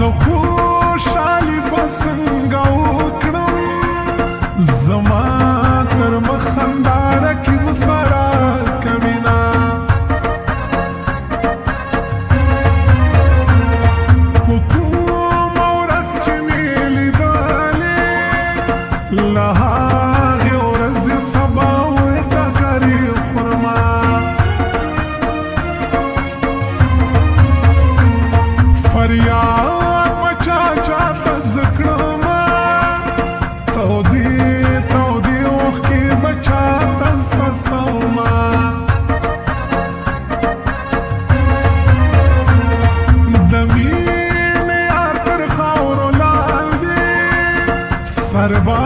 زه خوشحالي به څنګه وکړم زما تر مخ خندا رقیب سره کوینه په کومه ورځ چې مې لیدلې له هغې ورځې سبا ټکرې خورمه فریاد بچا چاته زکړما تودې تودې اوښکې بچا ته سسوما د مینې یار پر خاورو لاندې سر به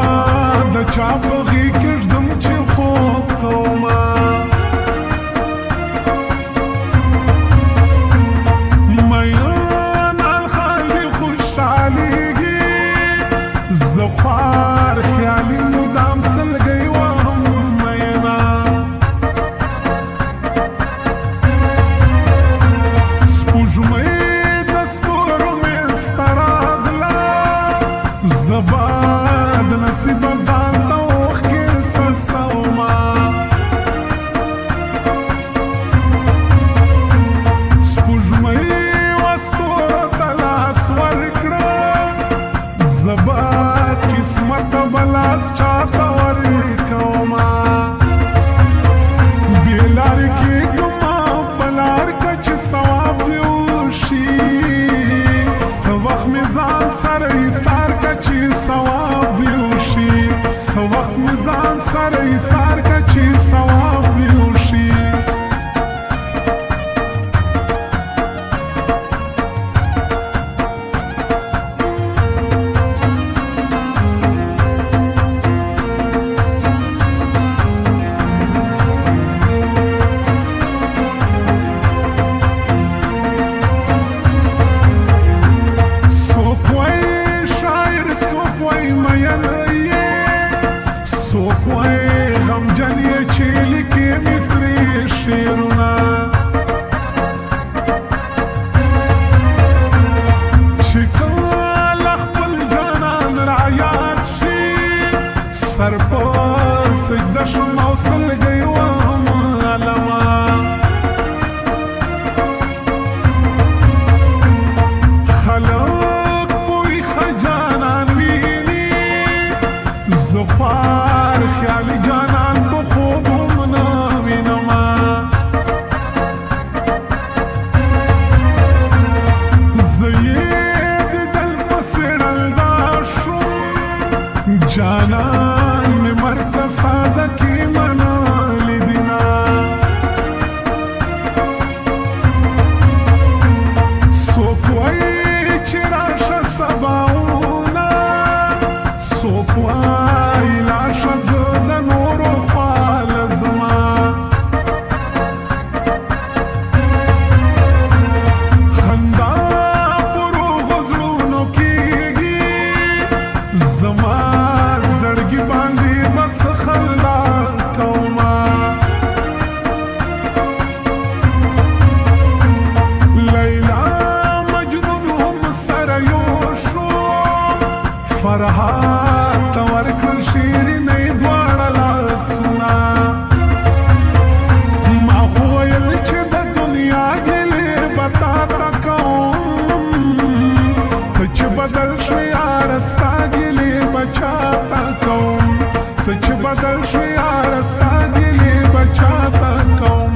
د چا په غېږ کې ږدم چې خوب کومه زه خوار خیالي مدام سلګۍ وهم مینا سپوږمۍ د ستورو منځته راغله زه به د نصیبه ځان ته اوښکې څڅومه سپوږمۍ و ستورو ته لاس ورکړه زه به قسمت بلاس چاته ورکومه بې لارې کېږمه په لار که چې ثواب دې وشي څه وخت مې ځان سره ایثار که چې ثواب دې وشي څه وخت مې ځان سره ایثار که چې ثواب دې وشي څوک وایي غمجن یې چې لیکي مصري شعرونه چې کله خپل جانان رایاد شي سر په سجده شم او سلګۍ وهم علمه خلک پوی ښه جانان ویني زه خوار خیالي جانان په خوبم نه وینمه زه یې دیدل پسې ړنده شوم جانان مې مرګ ته ساده کې منلی دینه څوک وایي چې راشه سباونه څوک وایي لاشه زه د نورو خوا لزما خندا په روغو زړونو کېږي زما زړګي باندې به څه خندا کومه لیلا مجنون هم سره یو شو فرحات ته ورکړل شیرینۍ دواړه لاسونه ما خو ویل چې د دنیا ګیلې به تا ته کوم ته چې بدل شوې یاره ستا ګیلې به چا ته کوم ته چې بدل شوې یاره ستا ګیلې به چا ته کوم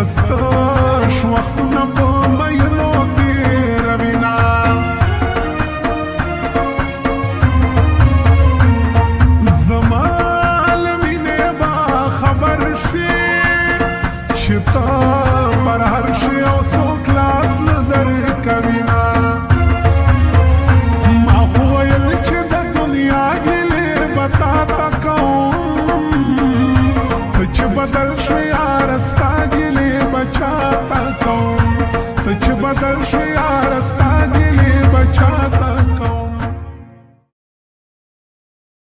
دستش وختونه په مینو تیروینا زما له مینې به خبر شي چې ته پر هر شي او څوک لاس نه درکوینه ما خو ویل چې د دنیا ګیلې به تا ته